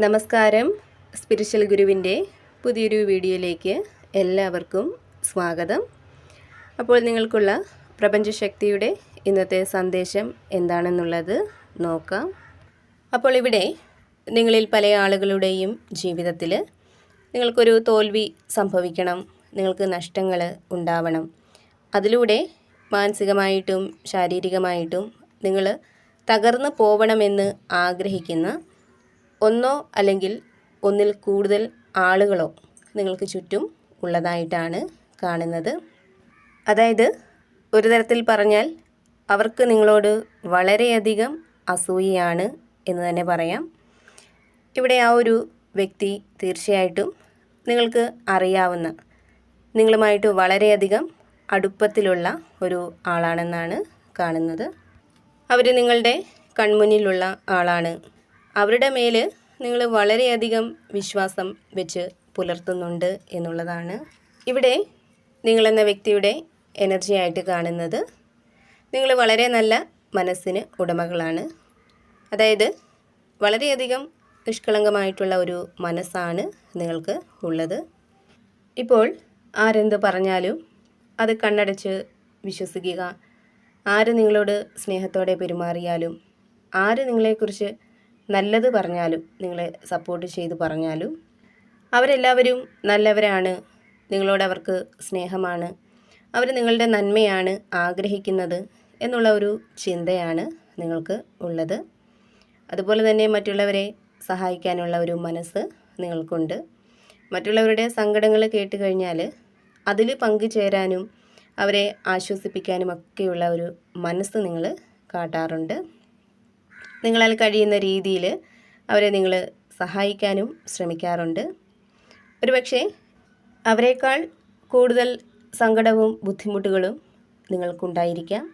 നമസ്കാരം. സ്പിരിച്വൽ ഗുരുവിൻ്റെ പുതിയൊരു വീഡിയോയിലേക്ക് എല്ലാവർക്കും സ്വാഗതം. അപ്പോൾ നിങ്ങൾക്കുള്ള പ്രപഞ്ചശക്തിയുടെ ഇന്നത്തെ സന്ദേശം എന്താണെന്നുള്ളത് നോക്കാം. അപ്പോൾ ഇവിടെ നിങ്ങളിൽ പല ആളുകളുടെയും ജീവിതത്തിൽ നിങ്ങൾക്കൊരു തോൽവി സംഭവിക്കണം, നിങ്ങൾക്ക് നഷ്ടങ്ങൾ ഉണ്ടാവണം, അതിലൂടെ മാനസികമായിട്ടും ശാരീരികമായിട്ടും നിങ്ങൾ തകർന്നു പോവണമെന്ന് ആഗ്രഹിക്കുന്ന ഒന്നോ അല്ലെങ്കിൽ ഒന്നിൽ കൂടുതൽ ആളുകളോ നിങ്ങൾക്ക് ചുറ്റും ഉള്ളതായിട്ടാണ് കാണുന്നത്. അതായത് ഒരു തരത്തിൽ പറഞ്ഞാൽ അവർക്ക് നിങ്ങളോട് വളരെയധികം അസൂയയാണ് എന്ന് തന്നെ പറയാം. ഇവിടെ ആ ഒരു വ്യക്തി തീർച്ചയായിട്ടും നിങ്ങൾക്ക് അറിയാവുന്ന, നിങ്ങളുമായിട്ട് വളരെയധികം അടുപ്പത്തിലുള്ള ഒരു ആളാണെന്നാണ് കാണുന്നത്. അവർ നിങ്ങളുടെ കൺമുന്നിലുള്ള ആളാണ്. അവരുടെ മേൽ നിങ്ങൾ വളരെയധികം വിശ്വാസം വെച്ച് പുലർത്തുന്നുണ്ട് എന്നുള്ളതാണ് ഇവിടെ നിങ്ങളെന്ന വ്യക്തിയുടെ എനർജി ആയിട്ട് കാണുന്നത്. നിങ്ങൾ വളരെ നല്ല മനസ്സിന് ഉടമകളാണ്. അതായത് വളരെയധികം നിഷ്കളങ്കമായിട്ടുള്ള ഒരു മനസ്സാണ് നിങ്ങൾക്ക് ഉള്ളത്. ഇപ്പോൾ ആരെന്ത് പറഞ്ഞാലും അത് കണ്ണടച്ച് വിശ്വസിക്കുക. ആര് നിങ്ങളോട് സ്നേഹത്തോടെ പെരുമാറിയാലും, ആര് നിങ്ങളെക്കുറിച്ച് നല്ലത് പറഞ്ഞാലും, നിങ്ങളെ സപ്പോർട്ട് ചെയ്ത് പറഞ്ഞാലും അവരെല്ലാവരും നല്ലവരാണ്. നിങ്ങളോട് അവർക്ക് സ്നേഹമാണ്, അവർ നിങ്ങളുടെ നന്മയാണ് ആഗ്രഹിക്കുന്നത് എന്നുള്ള ഒരു ചിന്തയാണ് നിങ്ങൾക്ക് ഉള്ളത്. അതുപോലെ തന്നെ മറ്റുള്ളവരെ സഹായിക്കാനുള്ള ഒരു മനസ്സ് നിങ്ങൾക്കുണ്ട്. മറ്റുള്ളവരുടെ സങ്കടങ്ങൾ കേട്ട് കഴിഞ്ഞാൽ അതിൽ പങ്കുചേരാനും അവരെ ആശ്വസിപ്പിക്കാനും ഒക്കെയുള്ള ഒരു മനസ്സ് നിങ്ങൾ കാട്ടാറുണ്ട്. നിങ്ങളാൽ കഴിയുന്ന രീതിയിൽ അവരെ നിങ്ങൾ സഹായിക്കാനും ശ്രമിക്കാറുണ്ട്. ഒരുപക്ഷെ അവരെക്കാൾ കൂടുതൽ സങ്കടവും ബുദ്ധിമുട്ടുകളും നിങ്ങൾക്കുണ്ടായിരിക്കാം.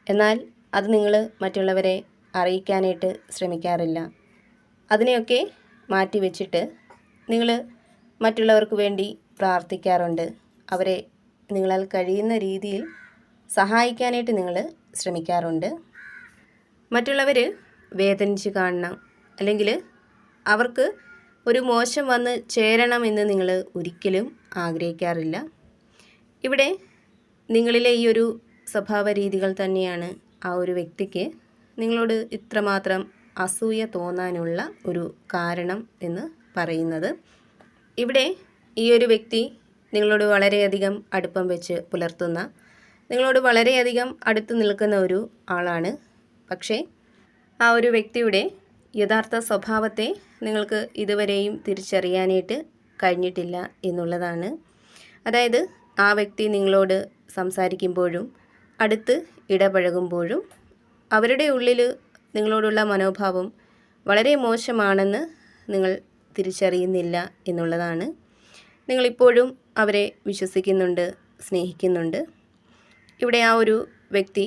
എന്നാൽ അത് നിങ്ങൾ മറ്റുള്ളവരെ അറിയിക്കാനായിട്ട് ശ്രമിക്കാറില്ല. അതിനെയൊക്കെ മാറ്റിവെച്ചിട്ട് നിങ്ങൾ മറ്റുള്ളവർക്ക് വേണ്ടി പ്രാർത്ഥിക്കാറുണ്ട്. അവരെ നിങ്ങളാൽ കഴിയുന്ന രീതിയിൽ സഹായിക്കാനായിട്ട് നിങ്ങൾ ശ്രമിക്കാറുണ്ട്. മറ്റുള്ളവർ വേദനിച്ച് കാണണം, അല്ലെങ്കിൽ അവർക്ക് ഒരു മോശം വന്ന് ചേരണമെന്ന് നിങ്ങൾ ഒരിക്കലും ആഗ്രഹിക്കാറില്ല. ഇവിടെ നിങ്ങളിലെ ഈ ഒരു സ്വഭാവ രീതികൾ തന്നെയാണ് ആ ഒരു വ്യക്തിക്ക് നിങ്ങളോട് ഇത്രമാത്രം അസൂയ തോന്നാനുള്ള ഒരു കാരണം എന്ന് പറയുന്നത്. ഇവിടെ ഈ ഒരു വ്യക്തി നിങ്ങളോട് വളരെയധികം അടുപ്പം വെച്ച് പുലർത്തുന്ന, നിങ്ങളോട് വളരെയധികം അടുത്ത് നിൽക്കുന്ന ഒരു ആളാണ്. പക്ഷേ ആ ഒരു വ്യക്തിയുടെ യഥാർത്ഥ സ്വഭാവത്തെ നിങ്ങൾക്ക് ഇതുവരെയും തിരിച്ചറിയാനായിട്ട് കഴിഞ്ഞിട്ടില്ല എന്നുള്ളതാണ്. അതായത് ആ വ്യക്തി നിങ്ങളോട് സംസാരിക്കുമ്പോഴും അടുത്ത് ഇടപഴകുമ്പോഴും അവരുടെ ഉള്ളിൽ നിങ്ങളോടുള്ള മനോഭാവം വളരെ മോശമാണെന്ന് നിങ്ങൾ തിരിച്ചറിയുന്നില്ല എന്നുള്ളതാണ്. നിങ്ങളിപ്പോഴും അവരെ വിശ്വസിക്കുന്നുണ്ട്, സ്നേഹിക്കുന്നുണ്ട്. ഇവിടെ ആ ഒരു വ്യക്തി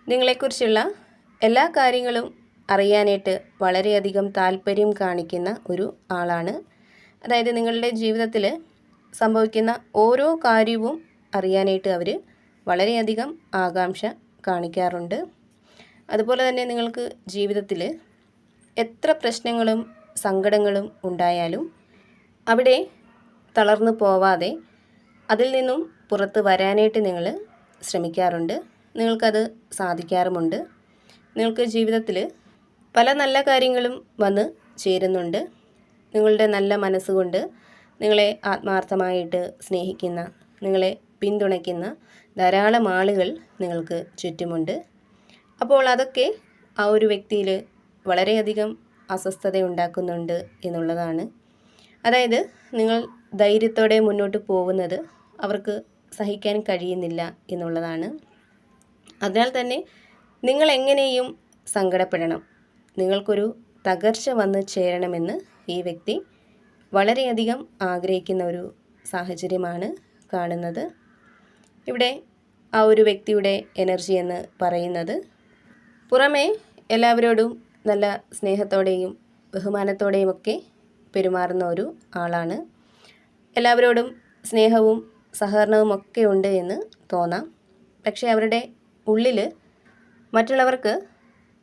നിങ്ങളെക്കുറിച്ചുള്ള എല്ലാ കാര്യങ്ങളും അറിയാനായിട്ട് വളരെയധികം താല്പര്യം കാണിക്കുന്ന ഒരു ആളാണ്. അതായത് നിങ്ങളുടെ ജീവിതത്തിൽ സംഭവിക്കുന്ന ഓരോ കാര്യവും അറിയാനായിട്ട് അവർ വളരെയധികം ആകാംക്ഷ കാണിക്കാറുണ്ട്. അതുപോലെ തന്നെ നിങ്ങൾക്ക് ജീവിതത്തിൽ എത്ര പ്രശ്നങ്ങളും സങ്കടങ്ങളും ഉണ്ടായാലും അവിടെ തളർന്നു പോവാതെ അതിൽ നിന്നും പുറത്ത് വരാനായിട്ട് നിങ്ങൾ ശ്രമിക്കാറുണ്ട്. നിങ്ങൾക്കത് സാധിക്കാറുമുണ്ട്. നിങ്ങൾക്ക് ജീവിതത്തിൽ പല നല്ല കാര്യങ്ങളും വന്ന് ചേരുന്നുണ്ട്. നിങ്ങളുടെ നല്ല മനസ്സുകൊണ്ട് നിങ്ങളെ ആത്മാർത്ഥമായിട്ട് സ്നേഹിക്കുന്ന, നിങ്ങളെ പിന്തുണയ്ക്കുന്ന ധാരാളം ആളുകൾ നിങ്ങൾക്ക് ചുറ്റുമുണ്ട്. അപ്പോൾ അതൊക്കെ ആ ഒരു വ്യക്തിയിൽ വളരെയധികം അസ്വസ്ഥത ഉണ്ടാക്കുന്നുണ്ട് എന്നുള്ളതാണ്. അതായത് നിങ്ങൾ ധൈര്യത്തോടെ മുന്നോട്ട് പോകുന്നത് അവർക്ക് സഹിക്കാൻ കഴിയുന്നില്ല എന്നുള്ളതാണ്. അതിനാൽ തന്നെ നിങ്ങൾ എങ്ങനെയും സങ്കടപ്പെടണം, നിങ്ങൾക്കൊരു തകർച്ച വന്ന് ചേരണമെന്ന് ഈ വ്യക്തി വളരെയധികം ആഗ്രഹിക്കുന്ന ഒരു സാഹചര്യമാണ് കാണുന്നത്. ഇവിടെ ആ ഒരു വ്യക്തിയുടെ എനർജി എന്ന് പറയുന്നത് പുറമേ എല്ലാവരോടും നല്ല സ്നേഹത്തോടെയും ബഹുമാനത്തോടെയും ഒക്കെ പെരുമാറുന്ന ഒരു ആളാണ്. എല്ലാവരോടും സ്നേഹവും സഹകരണവും ഒക്കെ ഉണ്ട് എന്ന് തോന്നാം. പക്ഷേ അവരുടെ ഉള്ളിൽ മറ്റുള്ളവർക്ക്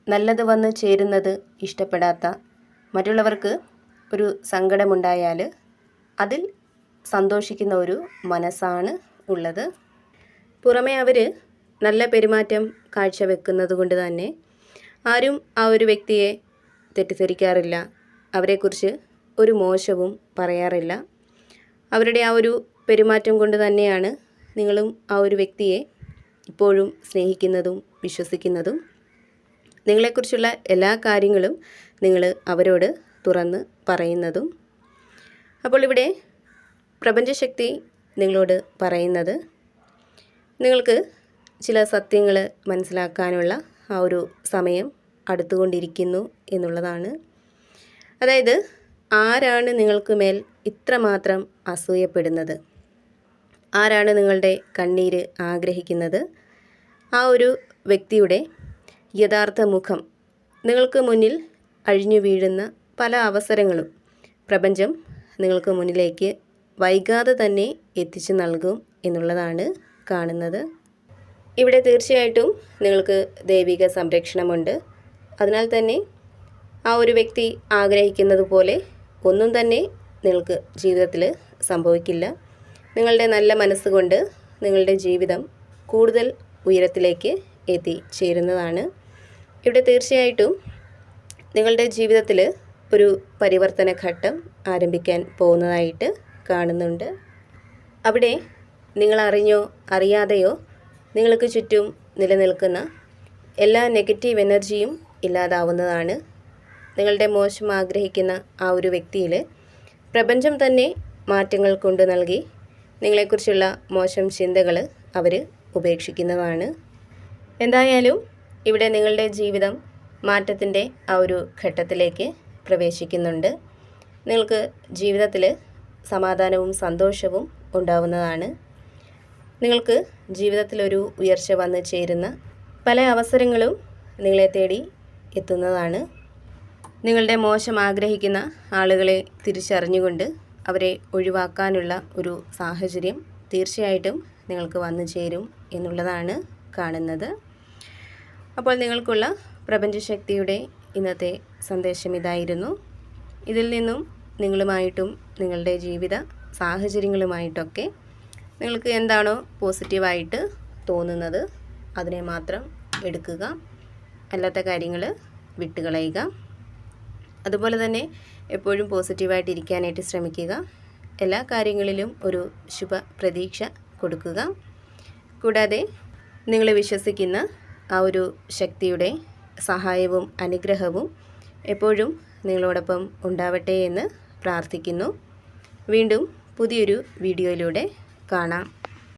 നല്ലത് വന്ന് ചേരുന്നത് ഇഷ്ടപ്പെടാത്ത, മറ്റുള്ളവർക്ക് ഒരു സങ്കടമുണ്ടായാൽ അതിൽ സന്തോഷിക്കുന്ന ഒരു മനസ്സാണ് ഉള്ളത്. പുറമേ അവർ നല്ല പെരുമാറ്റം കാഴ്ചവെക്കുന്നത് കൊണ്ട് തന്നെ ആരും ആ ഒരു വ്യക്തിയെ തെറ്റിദ്ധരിക്കാറില്ല, അവരെക്കുറിച്ച് ഒരു മോശവും പറയാറില്ല. അവരുടെ ആ ഒരു പെരുമാറ്റം കൊണ്ട് തന്നെയാണ് നിങ്ങളും ആ ഒരു വ്യക്തിയെ ഇപ്പോഴും സ്നേഹിക്കുന്നതും വിശ്വസിക്കുന്നതും. നിങ്ങളെക്കുറിച്ചുള്ള എല്ലാ കാര്യങ്ങളും നിങ്ങൾ അവരോട് തുറന്ന് പറയുന്നതും. അപ്പോൾ ഇവിടെ പ്രപഞ്ചശക്തി നിങ്ങളോട് പറയുന്നത്, നിങ്ങൾക്ക് ചില സത്യങ്ങൾ മനസ്സിലാക്കാനുള്ള ആ ഒരു സമയം അടുത്തുകൊണ്ടിരിക്കുന്നു എന്നുള്ളതാണ്. അതായത് ആരാണ് നിങ്ങൾക്ക് മേൽ ഇത്രമാത്രം അസൂയപ്പെടുന്നത്, ആരാണ് നിങ്ങളുടെ കണ്ണീര് ആഗ്രഹിക്കുന്നത്, ആ ഒരു വ്യക്തിയുടെ യഥാർത്ഥ മുഖം നിങ്ങൾക്ക് മുന്നിൽ അഴിഞ്ഞു വീഴുന്ന പല അവസരങ്ങളും പ്രപഞ്ചം നിങ്ങൾക്ക് മുന്നിലേക്ക് വൈകാതെ തന്നെ എത്തിച്ചു നൽകും എന്നുള്ളതാണ് കാണുന്നത്. ഇവിടെ തീർച്ചയായിട്ടും നിങ്ങൾക്ക് ദൈവിക സംരക്ഷണമുണ്ട്. അതിനാൽ തന്നെ ആ ഒരു വ്യക്തി ആഗ്രഹിക്കുന്നത് പോലെ ഒന്നും തന്നെ നിങ്ങൾക്ക് ജീവിതത്തിൽ സംഭവിക്കില്ല. നിങ്ങളുടെ നല്ല മനസ്സുകൊണ്ട് നിങ്ങളുടെ ജീവിതം കൂടുതൽ ഉയരത്തിലേക്ക് എത്തിച്ചേരുന്നതാണ്. ഇവിടെ തീർച്ചയായിട്ടും നിങ്ങളുടെ ജീവിതത്തിൽ ഒരു പരിവർത്തന ഘട്ടം ആരംഭിക്കാൻ പോകുന്നതായിട്ട് കാണുന്നുണ്ട്. അവിടെ നിങ്ങൾ അറിഞ്ഞോ അറിയാതെയോ നിങ്ങൾക്ക് ചുറ്റും നിലനിൽക്കുന്ന എല്ലാ നെഗറ്റീവ് എനർജിയും ഇല്ലാതാവുന്നതാണ്. നിങ്ങളുടെ മോശം ആഗ്രഹിക്കുന്ന ആ ഒരു വ്യക്തിയിൽ പ്രപഞ്ചം തന്നെ മാറ്റങ്ങൾ കൊണ്ട് നൽകി നിങ്ങളെക്കുറിച്ചുള്ള മോശം ചിന്തകൾ അവർ ഉപേക്ഷിക്കുന്നതാണ്. എന്തായാലും ഇവിടെ നിങ്ങളുടെ ജീവിതം മാറ്റത്തിൻ്റെ ആ ഒരു ഘട്ടത്തിലേക്ക് പ്രവേശിക്കുന്നുണ്ട്. നിങ്ങൾക്ക് ജീവിതത്തിൽ സമാധാനവും സന്തോഷവും ഉണ്ടാവുന്നതാണ്. നിങ്ങൾക്ക് ജീവിതത്തിലൊരു ഉയർച്ച വന്നു ചേരുന്ന പല അവസരങ്ങളും നിങ്ങളെ തേടി എത്തുന്നതാണ്. നിങ്ങളുടെ മോശം ആഗ്രഹിക്കുന്ന ആളുകളെ തിരിച്ചറിഞ്ഞുകൊണ്ട് അവരെ ഒഴിവാക്കാനുള്ള ഒരു സാഹചര്യം തീർച്ചയായിട്ടും നിങ്ങൾക്ക് വന്നു ചേരും എന്നുള്ളതാണ് കാണുന്നത്. അപ്പോൾ നിങ്ങൾക്കുള്ള പ്രപഞ്ചശക്തിയുടെ ഇന്നത്തെ സന്ദേശം ഇതായിരുന്നു. ഇതിൽ നിന്നും നിങ്ങളുമായിട്ടും നിങ്ങളുടെ ജീവിത സാഹചര്യങ്ങളുമായിട്ടൊക്കെ നിങ്ങൾക്ക് എന്താണോ പോസിറ്റീവായിട്ട് തോന്നുന്നത് അതിനെ മാത്രം എടുക്കുക, അല്ലാത്ത കാര്യങ്ങൾ വിട്ടുകളയുക. അതുപോലെ തന്നെ എപ്പോഴും പോസിറ്റീവായിട്ട് ഇരിക്കാനായിട്ട് ശ്രമിക്കുക. എല്ലാ കാര്യങ്ങളിലും ഒരു ശുഭ പ്രതീക്ഷ കൊടുക്കുക. കൂടാതെ നിങ്ങൾ വിശ്വസിക്കുന്ന ആ ഒരു ശക്തിയുടെ സഹായവും അനുഗ്രഹവും എപ്പോഴും നിങ്ങളോടൊപ്പം ഉണ്ടാവട്ടെ എന്ന് പ്രാർത്ഥിക്കുന്നു. വീണ്ടും പുതിയൊരു വീഡിയോയിലൂടെ കാണാം.